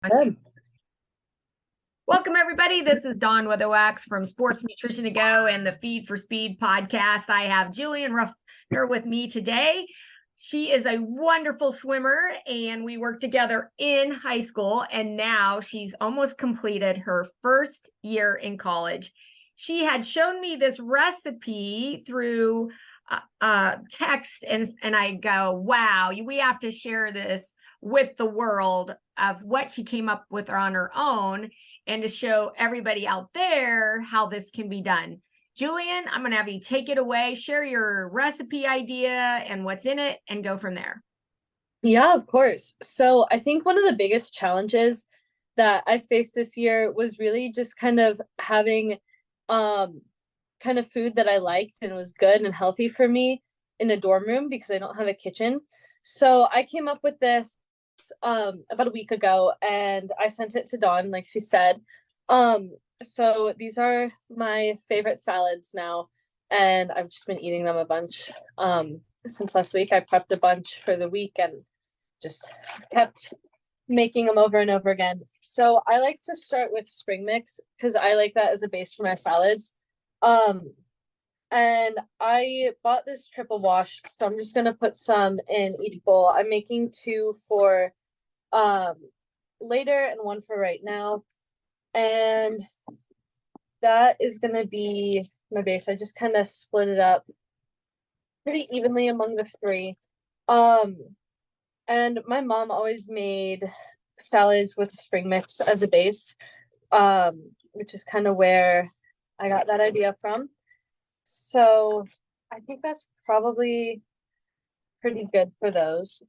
Good. Welcome, everybody. This is Dawn Weatherwax from Sports Nutrition to Go and the Feed for Speed podcast. I have Jillian Ruffner with me today. She is a wonderful swimmer, and we worked together in high school, and now she's almost completed her first year in college. She had shown me this recipe through text, and I go, wow, we have to share this with the world of what she came up with on her own and to show everybody out there how this can be done. Julian, I'm going to have you take it away, share your recipe idea and what's in it, and go from there. Yeah, of course. So I think one of the biggest challenges that I faced this year was really just kind of having um kind of food that I liked and was good and healthy for me in a dorm room because I don't have a kitchen. So I came up with this about a week ago and I sent it to Dawn, like she said. So these are my favorite salads now, and I've just been eating them a bunch. Since last week, I prepped a bunch for the week and just kept making them over and over again. So I like to start with spring mix because I like that as a base for my salads. Um, and I bought this triple wash, so I'm just gonna put some in each bowl. I'm making two for um later and one for right now. And that is gonna be my base. I just kind of split it up pretty evenly among the three. Um, and my mom always made salads with spring mix as a base, which is kind of where I got that idea from. So I think that's probably pretty good for those.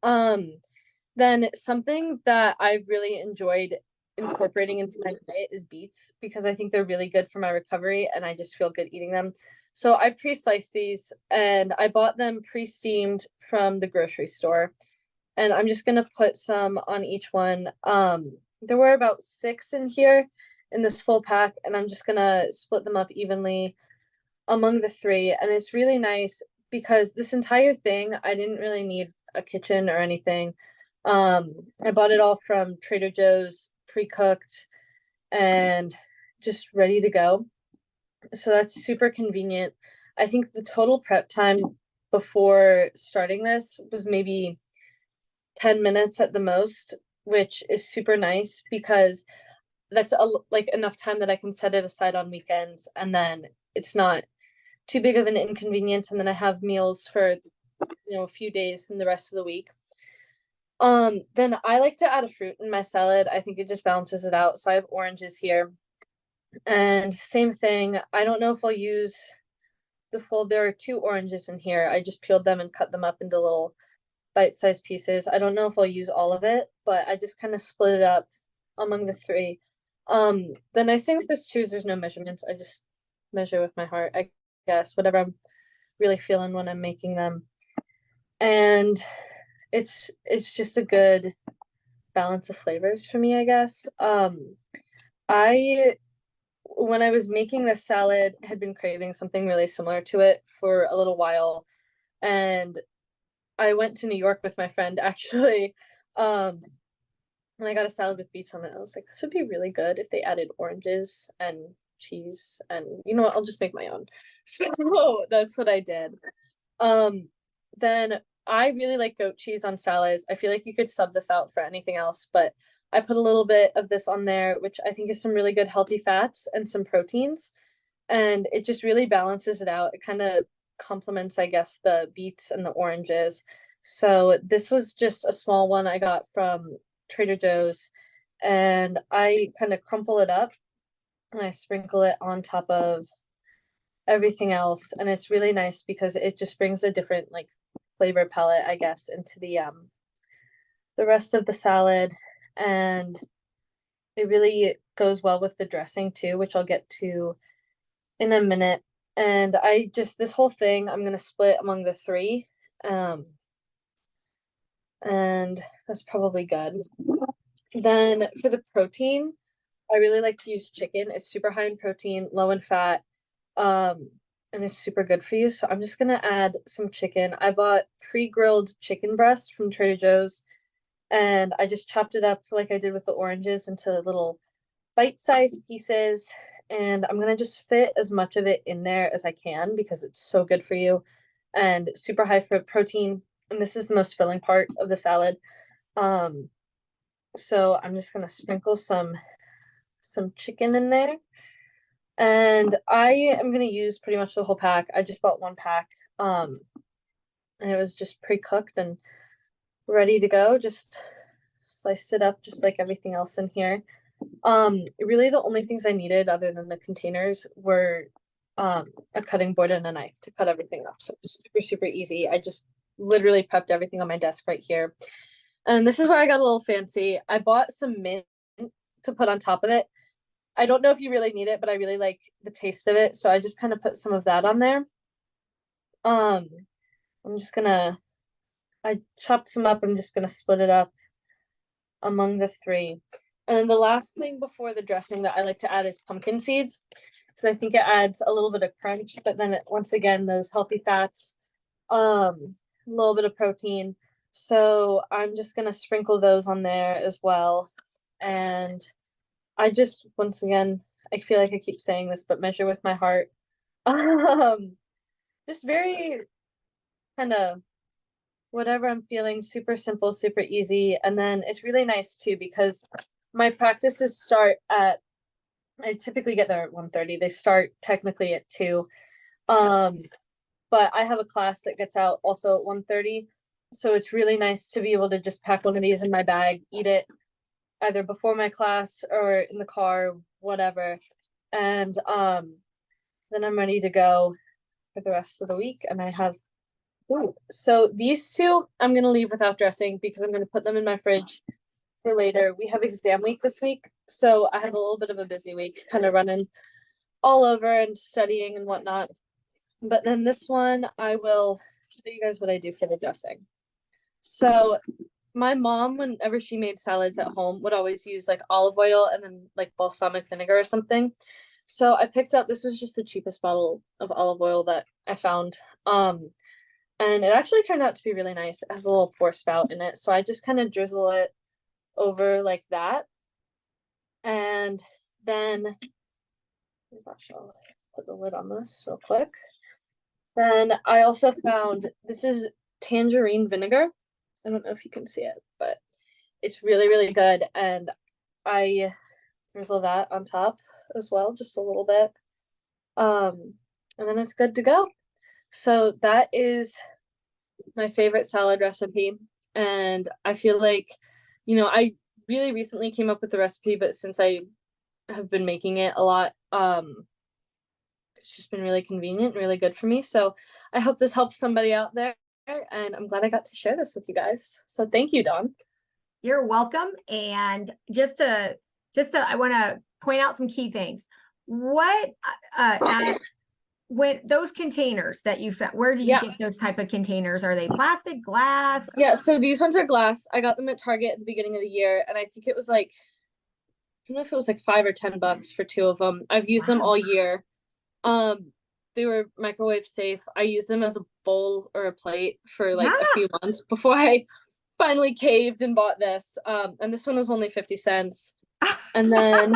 Um, then something that I've really enjoyed incorporating into my diet is beets because I think they're really good for my recovery and I just feel good eating them. So I pre-sliced these and I bought them pre-steamed from the grocery store. And I'm just gonna put some on each one. There were about six in here in this full pack, and I'm just gonna split them up evenly among the three. And it's really nice because this entire thing, I didn't really need a kitchen or anything. I bought it all from Trader Joe's pre-cooked and just ready to go. So that's super convenient. I think the total prep time before starting this was maybe 10 minutes at the most, which is super nice because that's like enough time that I can set it aside on weekends and then it's not too big of an inconvenience, and then I have meals for a few days in the rest of the week. Then I like to add a fruit in my salad. I think it just balances it out. So I have oranges here. And same thing, I don't know if I'll use the full, there are two oranges in here. I just peeled them and cut them up into little bite-sized pieces. I don't know if I'll use all of it, but I just kind of split it up among the three. The nice thing with this too is there's no measurements. I just measure with my heart, I guess, whatever I'm really feeling when I'm making them. And it's just a good balance of flavors for me, I guess. I when I was making this salad, had been craving something really similar to it for a little while, and I went to New York with my friend actually. Um, and I got a salad with beets on it. I was like, this would be really good if they added oranges and cheese, and you know what, I'll just make my own. So that's what I did. Then I really like goat cheese on salads. I feel like you could sub this out for anything else, but I put a little bit of this on there, which I think is some really good healthy fats and some proteins. And it just really balances it out. It kind of complements, I guess, the beets and the oranges. So this was just a small one I got from Trader Joe's. And I kind of crumple it up and I sprinkle it on top of everything else. And it's really nice because it just brings a different like flavor palette, I guess, into the rest of the salad. And it really goes well with the dressing too, which I'll get to in a minute. And I just, this whole thing, I'm gonna split among the three. Um, and that's probably good. Then for the protein, I really like to use chicken. It's super high in protein, low in fat, and it's super good for you. So I'm just gonna add some chicken. I bought pre-grilled chicken breast from Trader Joe's, and I just chopped it up like I did with the oranges into little bite-sized pieces. And I'm gonna just fit as much of it in there as I can because it's so good for you and super high for protein. And this is the most filling part of the salad. Um, so I'm just gonna sprinkle some chicken in there. And I am gonna use pretty much the whole pack. I just bought one pack. And it was just pre-cooked and ready to go. Just sliced it up just like everything else in here. Really the only things I needed other than the containers were a cutting board and a knife to cut everything up. So it was super, super easy. I just literally prepped everything on my desk right here. And this is where I got a little fancy. I bought some mint to put on top of it. I don't know if you really need it, but I really like the taste of it. So I just kind of put some of that on there. Um, I'm just gonna, I chopped some up. I'm just gonna split it up among the three. And then the last thing before the dressing that I like to add is pumpkin seeds because I think it adds a little bit of crunch, but then once again, those healthy fats, a little bit of protein. So I'm just gonna sprinkle those on there as well. And I just, once again, I feel like I keep saying this, but measure with my heart. Um, just very kind of whatever I'm feeling, super simple, super easy. And then it's really nice too because my practices start at I typically get there at 1:30. They start technically at 2. Um, but I have a class that gets out also at 1:30. So it's really nice to be able to just pack one of these in my bag, eat it either before my class or in the car, whatever. And then I'm ready to go for the rest of the week. And I have ooh. So these two I'm gonna leave without dressing because I'm gonna put them in my fridge for later. We have exam week this week, so I have a little bit of a busy week, kind of running all over and studying and whatnot. But then this one, I will show you guys what I do for the dressing. So my mom, whenever she made salads at home, would always use like olive oil and then like balsamic vinegar or something. So I picked up, this was just the cheapest bottle of olive oil that I found. And it actually turned out to be really nice. It has a little pour spout in it. So I just kind of drizzle it over like that. And then, oh gosh, I'll put the lid on this real quick. Then I also found this is tangerine vinegar. I don't know if you can see it, but it's really, really good. And I drizzle that on top as well, just a little bit. And then it's good to go. So that is my favorite salad recipe. And I feel like, I really recently came up with the recipe, but since I have been making it a lot, it's just been really convenient and really good for me. So I hope this helps somebody out there. And I'm glad I got to share this with you guys. So thank you, Dawn. You're welcome. And I want to point out some key things. What when those containers that you found, where did you get those type of containers? Are they plastic, glass? Yeah, so these ones are glass. I got them at Target at the beginning of the year, and I think it was like, I don't know if it was like $5 or $10 for 2 of them. I've used them all year. They were microwave safe. I used them as a bowl or a plate for like a few months before I finally caved and bought this. And this one was only 50 cents. And then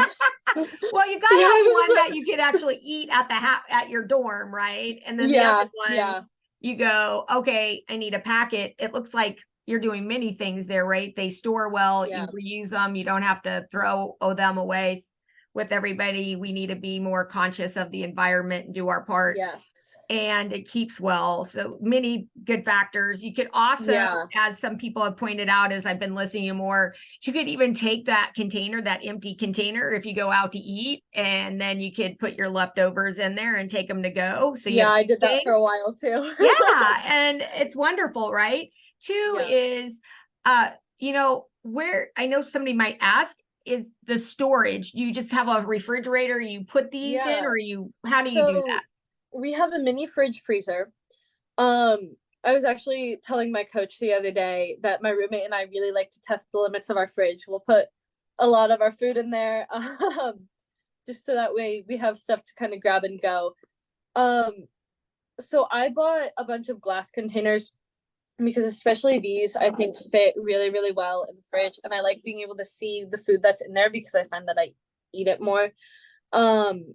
well, you gotta have one that you could actually eat at at your dorm, right? And then the other one, you go, okay, I need a packet. It looks like you're doing many things there, right? They store well, you reuse them, you don't have to throw them away. With everybody, we need to be more conscious of the environment and do our part. Yes. And it keeps well. So many good factors. You could also, as some people have pointed out, as I've been listening to more, you could even take that container, that empty container, if you go out to eat, and then you could put your leftovers in there and take them to go. So I did that for a while too. And it's wonderful, right? Two is, where I know somebody might ask, is the storage. You just have a refrigerator, you put these in, or how do you do that? We have a mini fridge freezer. I was actually telling my coach the other day that my roommate and I really like to test the limits of our fridge. We'll put a lot of our food in there, just so that way we have stuff to kind of grab and go. So I bought a bunch of glass containers because especially these I think fit really, really well in the fridge. And I like being able to see the food that's in there because I find that I eat it more. Um,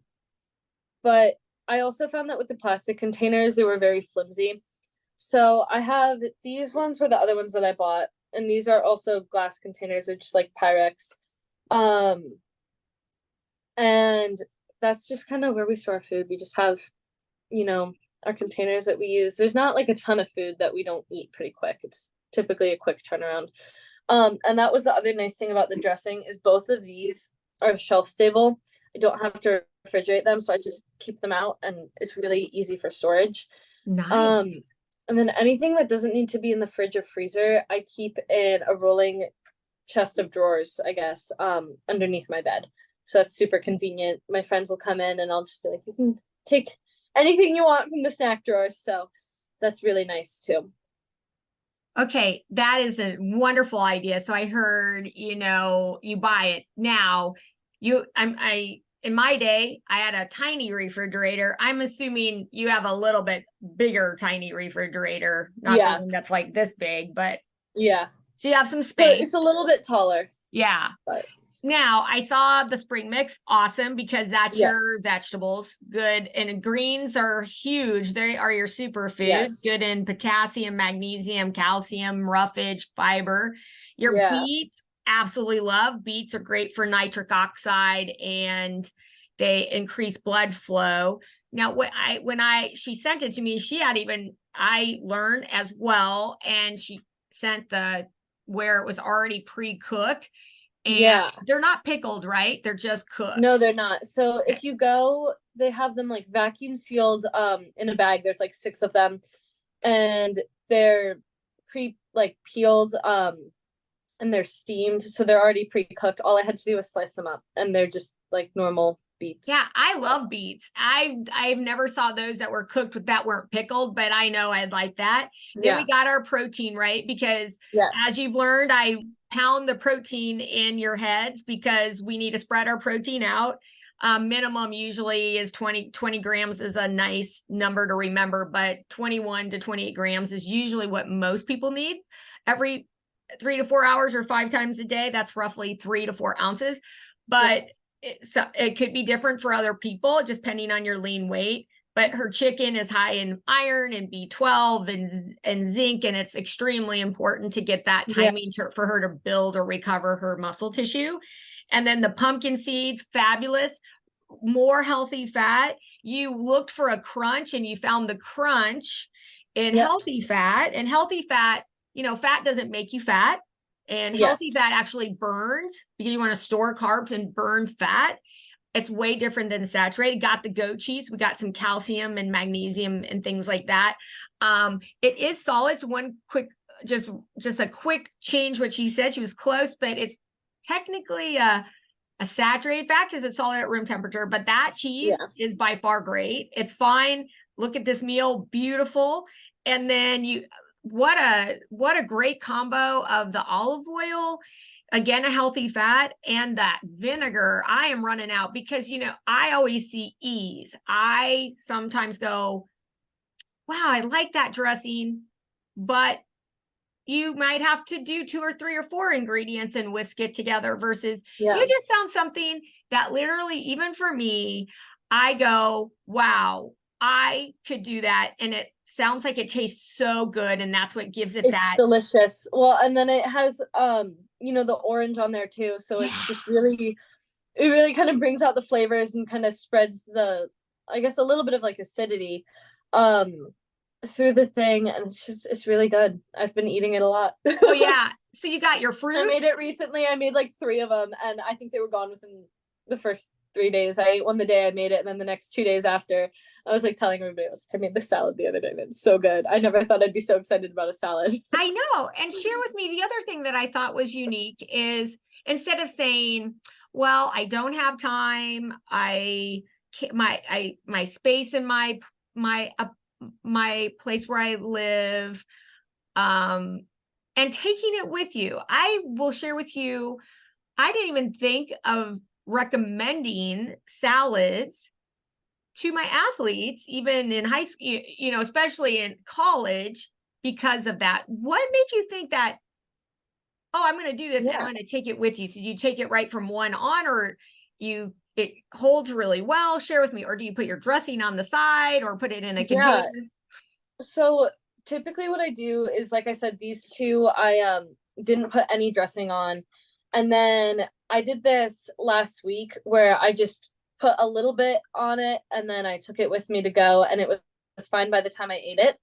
but I also found that with the plastic containers, they were very flimsy. So I have these ones were the other ones that I bought, and these are also glass containers, they're just like Pyrex. Um, and that's just kind of where we store our food. We just have, you know, our containers that we use. There's not like a ton of food that we don't eat pretty quick. It's typically a quick turnaround. And that was the other nice thing about the dressing is both of these are shelf stable. I don't have to refrigerate them, so I just keep them out and it's really easy for storage. Nice. Um, and then anything that doesn't need to be in the fridge or freezer, I keep in a rolling chest of drawers, I guess, underneath my bed. So that's super convenient. My friends will come in and I'll just be like, you can take anything you want from the snack drawers. So that's really nice too. Okay, that is a wonderful idea. So I heard, you buy it now. I in my day, I had a tiny refrigerator. I'm assuming you have a little bit bigger tiny refrigerator, not the Yeah. one that's like this big, but Yeah. so you have some So space. it's a little bit taller. Yeah. But Now I saw the spring mix, awesome, because that's your yes. vegetables, good. And greens are huge. They are your superfood, Yes. good in potassium, magnesium, calcium, roughage, fiber. Your Yeah. beets, absolutely love. Beets are great for nitric oxide and they increase blood flow. Now, she sent it to me, I learned as well, and she sent where it was already pre-cooked. And Yeah. they're not pickled, right? They're just cooked. No, they're not. So Okay. if you go, they have them like vacuum sealed in a bag. There's like six of them and they're pre like peeled and they're steamed, so they're already pre-cooked. All I had to do was slice them up and they're just like normal Yeah, beets. I love beets. I've never saw those that were cooked with that weren't pickled, but I know I'd like that. Then we Yeah. got our protein, right? Because as you've Yes. learned, I pound the protein in your heads because we need to spread our protein out. Minimum usually is 20 grams is a nice number to remember, but 21 to 28 grams is usually what most people need every 3 to 4 hours or 5 times a day. That's roughly 3 to 4 ounces. But it could be different for other people, just depending on your lean weight. But her chicken is high in iron and B12 and zinc, and it's extremely important to get that Yeah. timing for her to build or recover her muscle tissue. And then the pumpkin seeds, fabulous, more healthy fat. You looked for a crunch and you found the crunch in Yep. healthy fat. And healthy fat, fat doesn't make you fat. And healthy Yes. fat actually burns because you want to store carbs and burn fat. It's way different than saturated. Got the goat cheese. We got some calcium and magnesium and things like that. It is solid. So one quick, just a quick change. What she said, she was close, but it's technically a saturated fat because it's solid at room temperature. But that cheese is by far great. It's fine. Look at this meal, beautiful. And then what a great combo of the olive oil, again a healthy fat, and that vinegar. I am running out because I always see ease. I sometimes go, wow, I like that dressing, but you might have to do 2 or 3 or 4 ingredients and whisk it together versus you just found something that literally, even for me, I go, wow, I could do that. And it sounds like it tastes so good. And that's what gives it It's that. delicious. Well, and then it has the orange on there too. So it's just really it really kind of brings out the flavors and kind of spreads I guess a little bit of like acidity um through the thing, and it's really good. I've been eating it a lot. Oh yeah. So you got your fruit. I made it recently. I made like 3 of them and I think they were gone within the first 3 days. I ate one the day I made it, and then the next 2 days after I was like telling everybody I made the salad the other day and it's so good. I never thought I'd be so excited about a salad. I know. And share with me the other thing that I thought was unique is instead of saying, well, I don't have time, I can't, my space in my place where I live, and taking it with you. I will share with you, I didn't even think of recommending salads to my athletes, even in high school, especially in college, because of that. What made you think that, oh, I'm going to do this and I'm Yeah. going to take it with you? So you take it right from one on, or it holds really well? Share with me. Or do you put your dressing on the side or put it in a Yeah. container? So typically what I do is, like I said, these two, I didn't put any dressing on. And then I did this last week where I just put a little bit on it and then I took it with me to go, and it was fine by the time I ate it.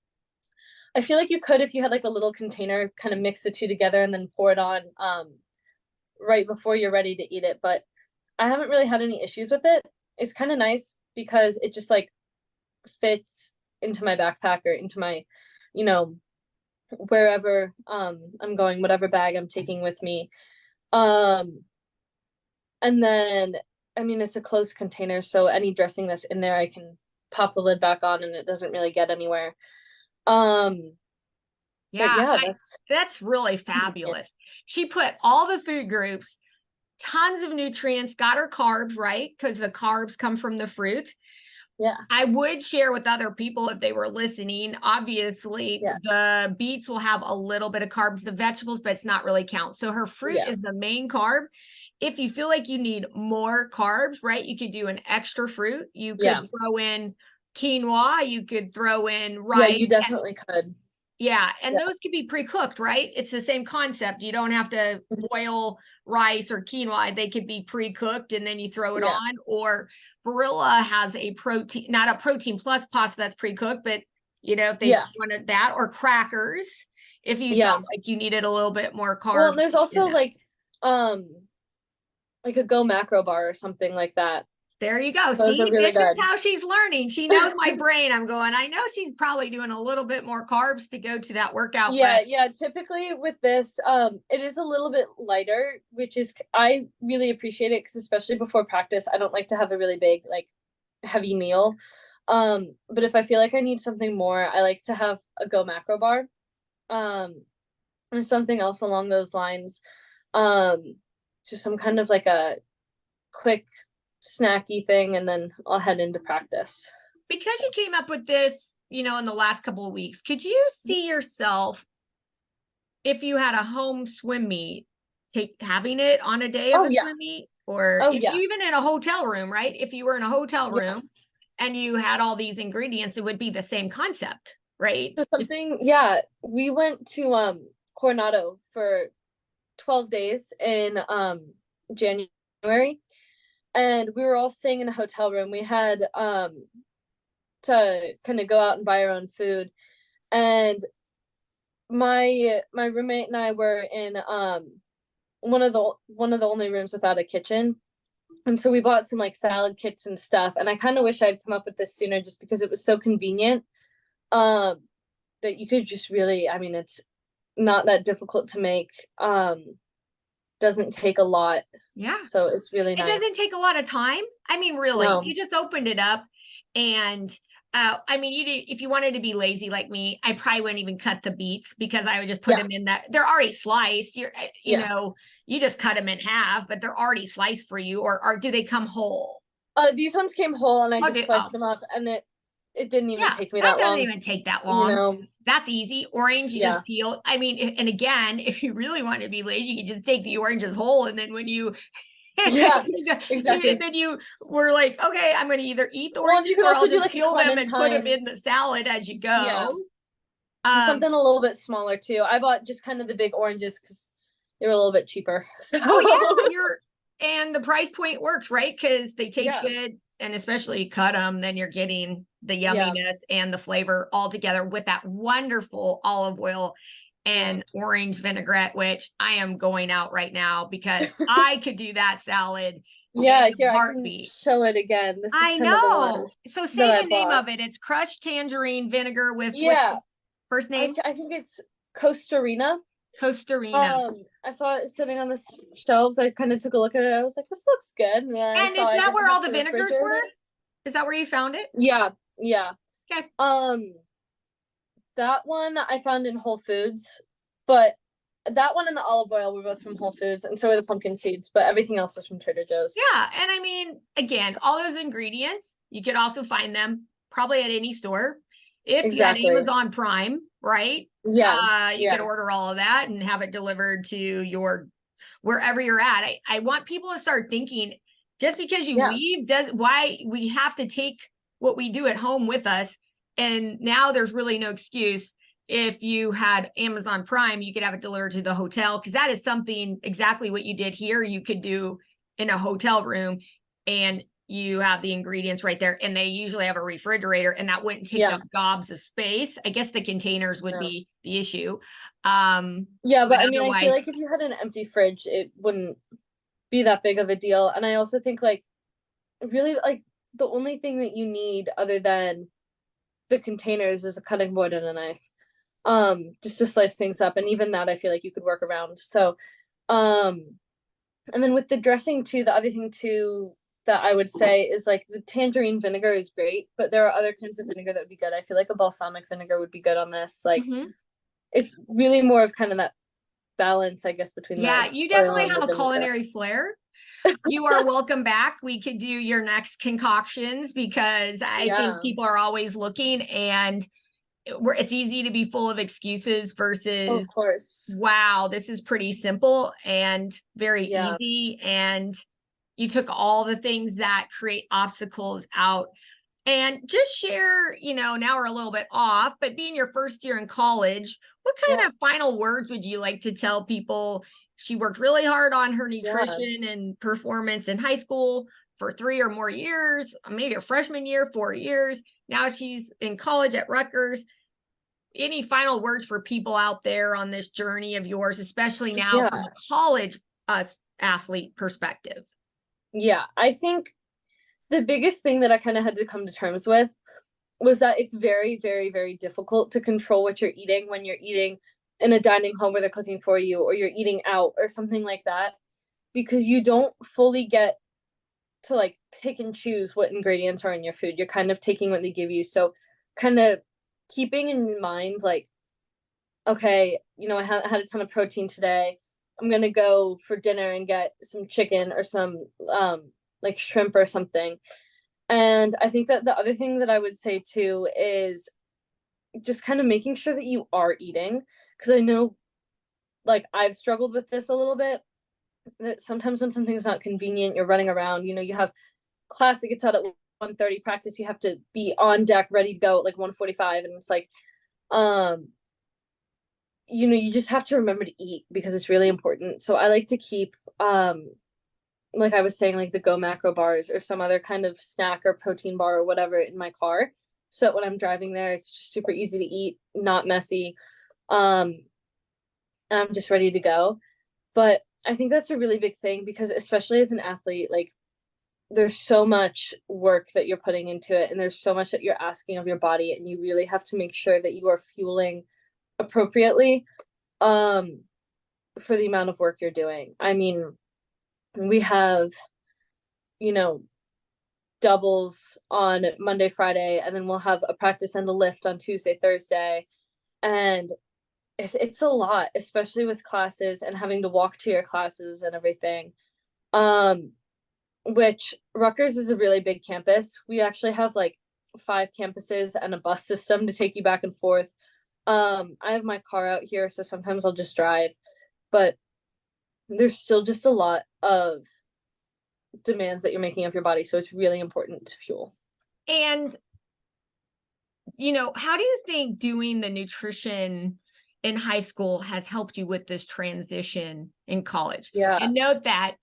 I feel like you could, if you had like a little container, kind of mix the two together and then pour it on right before you're ready to eat it. But I haven't really had any issues with it. It's kind of nice because it just like fits into my backpack or into my, you know, wherever I'm going, whatever bag I'm taking with me. Um and then I mean, it's a closed container, so any dressing that's in there I can pop the lid back on and it doesn't really get anywhere. Um but Yeah, yeah, that's that's really fabulous. She put all the food groups, tons of nutrients, got her carbs right, because the carbs come from the fruit. yeah. I would share with other people if they were listening. Obviously, Yeah. the beets will have a little bit of carbs, the vegetables, but it's not really count. So her fruit Yeah. is the main carb. If you feel like you need more carbs, right, you could do an extra fruit. You could Yeah. throw in quinoa, you could throw in Yeah, rice. you definitely could. Yeah, and Yeah. those could be pre-cooked, right? It's the same concept. You don't have to boil rice or quinoa. They could be pre-cooked and then you throw it Yeah. on. Or Barilla has a protein, not a protein plus pasta that's pre-cooked, but if they Yeah. wanted that, or crackers, if you Yeah. felt like you needed a little bit more Well, carbs there's in also that. um like a Go Macro bar or something like that. There you go. Those are See, really this is good. how she's learning. She knows my brain. I'm going, I know she's probably doing a little bit more carbs to go to that workout, Yeah, but yeah. Typically with this, it is a little bit lighter, which is I really appreciate it because especially before practice, I don't like to have a really big, like heavy meal. But if I feel like I need something more, I like to have a Go Macro bar. Or something else along those lines. Um, just some kind of like a quick snacky thing, and then I'll head into practice. because you came up with this, in the last couple of weeks, could you see yourself, if you had a home swim meet, having it on a day of Oh a yeah. swim meet, or Oh if yeah. you even in a hotel room, right? If you were in a hotel Yeah. room and you had all these ingredients, it would be the same concept, right? So something, yeah, we went to Coronado for 12 days in January, and we were all staying in a hotel room. We had to kind of go out and buy our own food, and my roommate and I were in one of the only rooms without a kitchen. And so we bought some like salad kits and stuff. And I kind of wish I'd come up with this sooner just because it was so convenient. Um, that you could just really, I mean, it's not that difficult to make. Doesn't take a lot. Yeah. So it's really It doesn't nice. take a lot of time. I mean, really, No. you just opened it up and I mean, if you wanted to be lazy like me, I probably wouldn't even cut the beets because I would just put Yeah. them in that. They're already sliced. Yeah. You just cut them in half, but they're already sliced for you. Or do they come whole? These ones came whole and I just sliced Oh, them up, and it didn't even yeah, take me that that doesn't long. even take that You long. know. That's easy. Orange, you Yeah. just peel. I mean, and again, if you really want to be lazy, you just take the oranges whole, and then when you Yeah, exactly. then you were like, okay, I'm going to either eat the Well, and oranges you could or also I'll do just like a peel them and put them clementine. in the salad as you Yeah. go. Something a little bit smaller too. I bought just kind of the big oranges because they were a little bit cheaper. So Oh yeah, and the price point works, right? Because they taste yeah. good, and especially you cut them, then you're getting the Yeah. yumminess and the flavor all together with that wonderful olive oil and orange vinaigrette, which I am going out right now because I could do that salad Yeah, in here a I can heartbeat. show it again. This is I kind of the one know. So that say I the name bought. of it. It's crushed tangerine vinegar with what's Yeah, the first name? I think it's Costa Rica. Costa Rica. I saw it sitting on the shelves. I kind of took a look at it. I was like, this looks good. And I And saw is I that didn't where all have the to vinegars refrigerate were? it. Is that where you found it? Yeah, yeah. Okay. That one I found in Whole Foods, but that one and the olive oil were both from Whole Foods, and so were the pumpkin seeds, but everything else was from Trader Joe's. Yeah. And I mean, again, all those ingredients, you could also find them probably at any store. If you had Exactly. Amazon Prime, right? Yeah. You could Yeah. order all of that and have it delivered to your wherever you're at. I want people to start thinking, just because you Yeah. leave does why we have to take what we do at home with us. And now there's really no excuse. If you had Amazon Prime, you could have it delivered to the hotel, because that is something exactly what you did here. You could do in a hotel room, and you have the ingredients right there, and they usually have a refrigerator, and that wouldn't take Yeah. up gobs of space. I guess the containers would No. be the issue. Yeah, But but I mean, I feel otherwise, like if you had an empty fridge, it wouldn't be that big of a deal. And I also think like really like the only thing that you need other than the containers is a cutting board and a knife. Just to slice things up. And even that I feel like you could work around. So and then with the dressing too, the other thing too that I would say is like the tangerine vinegar is great, but there are other kinds of vinegar that would be good. I feel like a balsamic vinegar would be good on this. Like it's really more of kind of that balance, I guess, between yeah, the you oil definitely and have the a vinegar. culinary flair. You are welcome back. We could do your next concoctions, because I think Yeah, people are always looking, and it's easy to be full of excuses of versus, course. wow, this is pretty simple and very Yeah, easy. And you took all the things that create obstacles out. And just share, now we're a little bit off, but being your first year in college, what yeah, kind of final words would you like to tell people? She worked really hard on her yeah. nutrition and performance in high school for 3 or more years, maybe a freshman year, 4 years. Now she's in college at Rutgers. Any final words for people out there on this journey of yours, especially now from Yeah, a college athlete perspective? yeah. I think the biggest thing that I kind of had to come to terms with was that it's very, very, very difficult to control what you're eating when you're eating in a dining hall where they're cooking for you, or you're eating out or something like that, because you don't fully get to like pick and choose what ingredients are in your food. You're kind of taking what they give you. So, kind of keeping in mind, like, okay, I had a ton of protein today. I'm gonna go for dinner and get some chicken or some like shrimp or something. And I think that the other thing that I would say too is just kind of making sure that you are eating, because I know like I've struggled with this a little bit, that sometimes when something's not convenient, you're running around, you have class that gets out at 1:30, practice, you have to be on deck ready to go at like 1:45, and it's like um you just have to remember to eat because it's really important. So I like to keep like I was saying, like the Go Macro bars or some other kind of snack or protein bar or whatever in my car, so that when I'm driving there, it's just super easy to eat, not messy, um, and I'm just ready to go. But I think that's a really big thing because especially as an athlete, like there's so much work that you're putting into it, and there's so much that you're asking of your body, and you really have to make sure that you are fueling appropriately um for the amount of work you're doing. I mean, we have, you know, doubles on Monday, Friday, and then we'll have a practice and a lift on Tuesday, Thursday. And it's a lot, especially with classes and having to walk to your classes and everything. Um, which Rutgers is a really big campus. We actually have like 5 campuses and a bus system to take you back and forth. I have my car out here, so sometimes I'll just drive, but there's still just a lot of demands that you're making of your body. So it's really important to fuel. And how do you think doing the nutrition in high school has helped you with this transition in college? Yeah. And note that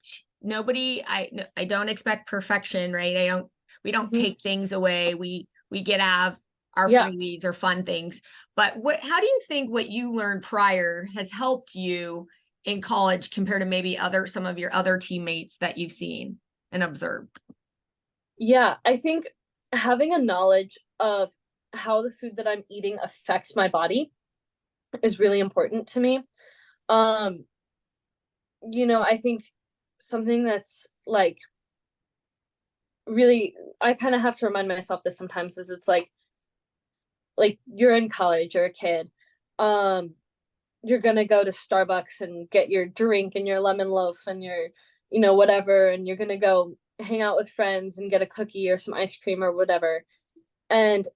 I don't expect perfection, right? We don't Mhm. take things away. We get have our Yeah. freebies or fun things. But how do you think what you learned prior has helped you in college compared to maybe some of your other teammates that you've seen and observed? Yeah. I think having a knowledge of how the food that I'm eating affects my body is really important to me. Um, I think something that's like really, I kind of have to remind myself this sometimes, is it's like you're in college, you're a kid. Um, you're gonna go to Starbucks and get your drink and your lemon loaf and your, whatever, and you're gonna go hang out with friends and get a cookie or some ice cream or whatever. And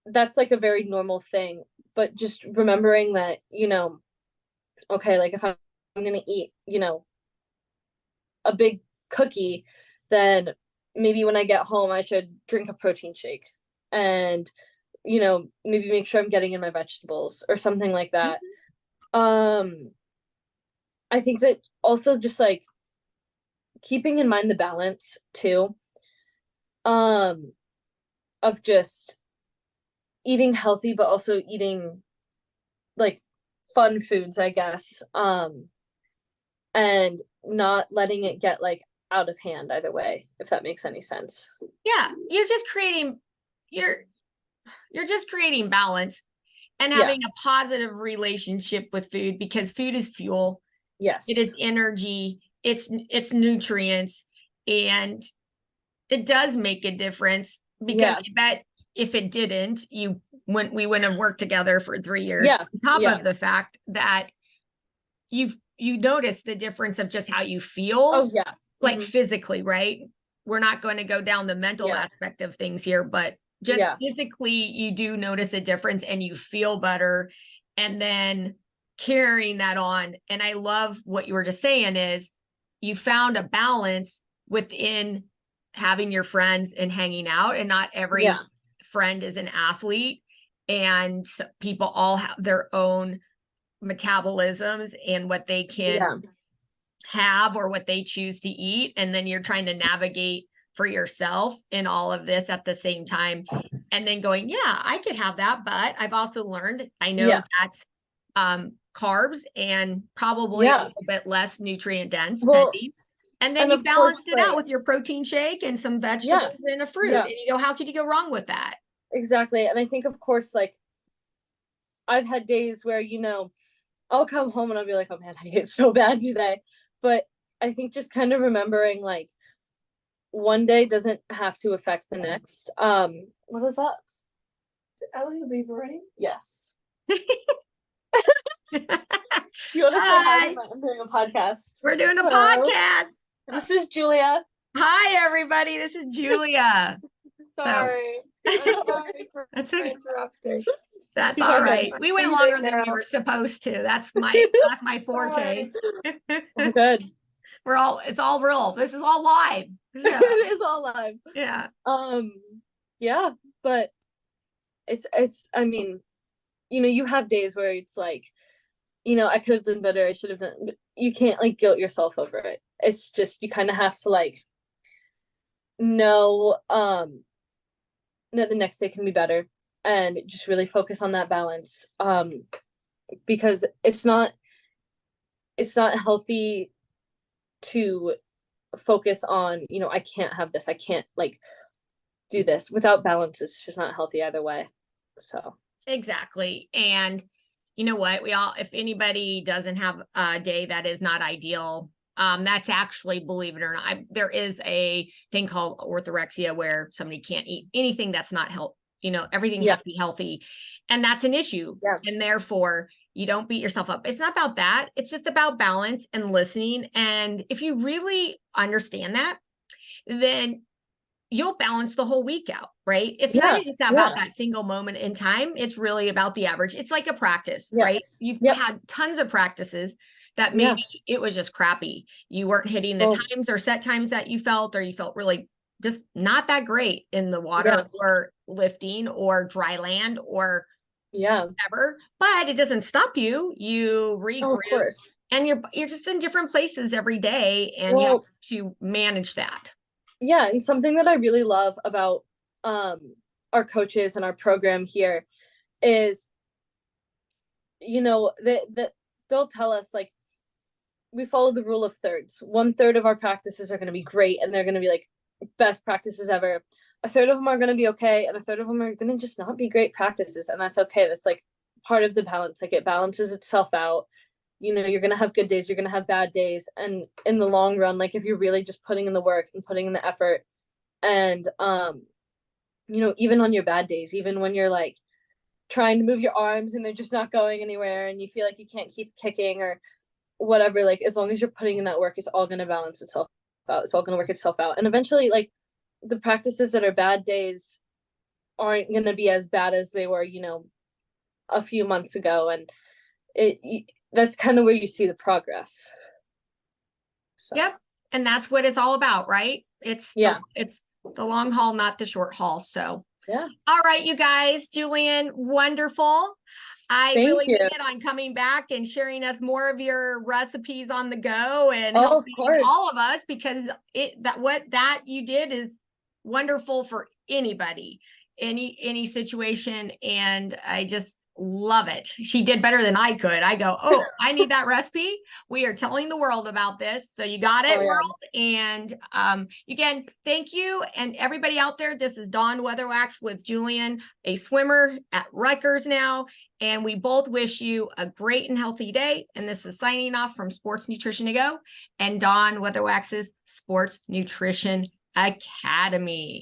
that's like a very normal thing. but just remembering that, okay, like if I'm going to eat, a big cookie, then maybe when I get home, I should drink a protein shake and, maybe make sure I'm getting in my vegetables or something like that. I think that also just like keeping in mind the balance too, um, of just eating healthy, but also eating like fun foods, I guess. And not letting it get like out of hand either way, if that makes any sense. Yeah, you're just creating balance and Yeah. having a positive relationship with food, because food is fuel. It Yes. is energy, it's nutrients, and it does make a difference, because Yeah. I bet if it didn't, we wouldn't have worked together for 3 years. Yeah. On top Yeah. of the fact that you notice the difference of just how you feel, Oh yeah. like physically, right? We're not going to go down the mental Yeah. aspect of things here, but just Yeah. physically, you do notice a difference and you feel better. And then carrying that on. And I love what you were just saying is you found a balance within having your friends and hanging out, and not every Yeah. friend is an athlete, and people all have their own metabolisms and what they can Yeah. have or what they choose to eat. And then you're trying to navigate for yourself in all of this at the same time. And then going, yeah, I could have that, but I've also learned, I know Yeah. that's carbs and probably a Yeah. little bit less nutrient dense, Well, pending. And then and you of balanced course, it out like, with your protein shake and some yeah. vegetables and a fruit. Yeah. And you go, how could you go wrong with that? Exactly. And I think, of course, like, I've had days where, I'll come home and I'll be like, oh man, I ate so bad today. But I think just kind of remembering like one day doesn't have to affect the next. What is that? Did Ellie leave already? Yes. You want to say hi? Hi, I'm doing a podcast. we're doing a Hello. podcast. This is Julia. Hi, everybody. This is Julia. Sorry. I'm sorry for That's it. interrupting. That's She's all all good. right. We went Leaving longer than we now. were supposed to. That's my forte. Oh, good. It's all real. This is all live. So, It is all live. yeah. Yeah, but it's I mean, you have days where it's like, I could have done better, I should have done, but you can't like guilt yourself over it. It's just you kind of have to like know that the next day can be better and just really focus on that balance. Because it's not healthy to focus on, I can't have this, I can't like do this without balance. It's just not healthy either way. So Exactly. And you know what? If anybody doesn't have a day that is not ideal, that's actually, believe it or not, there is a thing called orthorexia where somebody can't eat anything that's not healthy. Everything yeah. has to be healthy, and that's an issue. Yeah. And therefore, you don't beat yourself up. It's not about that. It's just about balance and listening. And if you really understand that, then you'll balance the whole week out, right? It's not Yeah. just about that single moment in time. It's really about the average. It's like a practice, right? Yes. You've Yep. had tons of practices that Yeah. maybe it was just crappy. You weren't hitting the Oh. times or set times that you felt, or you felt really just not that great in the water or lifting or dry land or Yeah. whatever. But it doesn't stop you. You regroup, Of course. and you're just in different places every day, and you have to manage that. Yeah, and something that I really love about our coaches and our program here is, that they'll tell us like we follow the rule of thirds. 1/3 of our practices are going to be great and they're going to be like best practices ever. 1/3 of them are going to be okay, and 1/3 of them are going to just not be great practices, and that's okay. That's like part of the balance. Like it balances itself out. You're going to have good days, you're going to have bad days, and in the long run, like if you're really just putting in the work and putting in the effort, and even on your bad days, even when you're like trying to move your arms and they're just not going anywhere and you feel like you can't keep kicking or whatever, like as long as you're putting in that work, it's all going to balance itself out. It's all going to work itself out, and eventually like the practices that are bad days aren't going to be as bad as they were a few months ago, and that's kind of where you see the progress. So. Yep. And that's what it's all about, right? It's the long haul, not the short haul. So yeah. All right, you guys, Jillian, wonderful. I Thank really you. plan on coming back and sharing us more of your recipes on the go and of helping course. all of us, because what you did is wonderful for anybody, any situation. And I just love it. She did better than I could. I go, oh, I need that recipe. We are telling the world about this. So you got it, world. And again, thank you. And everybody out there, this is Dawn Weatherwax with Jillian, a swimmer at Rutgers now. And we both wish you a great and healthy day. And this is signing off from Sports Nutrition to Go and Dawn Weatherwax's Sports Nutrition Academy.